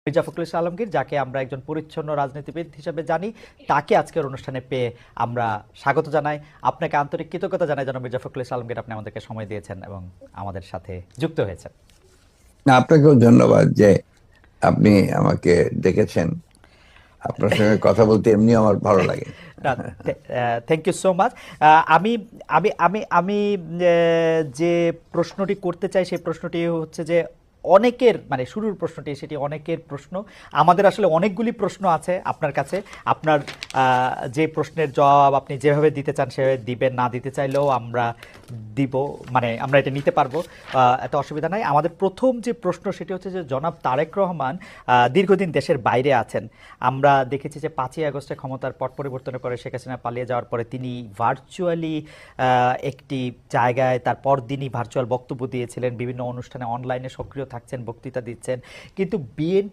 মির্জা ফখরুল ইসলাম আলমগীর, যাকে আমরা একজন পরিচ্ছন্ন রাজনীতিবিদ হিসেবে জানি, তাকে আজকের অনুষ্ঠানে পেয়ে আমরা স্বাগত জানাই। আপনাকে আন্তরিক কৃতজ্ঞতা জানাই যেন মির্জা ফখরুল ইসলাম আলমগীর, আপনি আমাদেরকে সময় দিয়েছেন এবং আমাদের সাথে যুক্ত হয়েছেন। না, আপনাকেও ধন্যবাদ যে আপনি আমাকে ডেকেছেন। আপনার সঙ্গে কথা বলতে এমনি আমার ভালো লাগে। Thank you so much. আমি আমি আমি আমি যে প্রশ্নটি করতে চাই সেই প্রশ্নটি হচ্ছে যে অনেকের মানে শুরুর প্রশ্নটি সেটি অনেকের প্রশ্ন। আমাদের আসলে অনেকগুলি প্রশ্ন আছে আপনার কাছে। আপনার যে প্রশ্নের জবাব আপনি যেভাবে দিতে চান সেভাবে দিবেন, না দিতে চাইলেও আমরা দিব, মানে আমরা এটা নিতে পারবো, এত অসুবিধা নাই। আমাদের প্রথম যে প্রশ্ন সেটি হচ্ছে যে জনাব তারেক রহমান দীর্ঘদিন দেশের বাইরে আছেন। আমরা দেখেছি যে 5ই আগস্টে ক্ষমতার পট পরিবর্তনের পরে শেখ হাসিনা পালিয়ে যাওয়ার পরে তিনি ভার্চুয়ালি একটি জায়গায় তার পরদিনই ভার্চুয়াল বক্তব্য দিয়েছিলেন, বিভিন্ন অনুষ্ঠানে অনলাইনে সক্রিয় থাকছেন, বক্তৃতা দিচ্ছেন, কিন্তু বিএনপি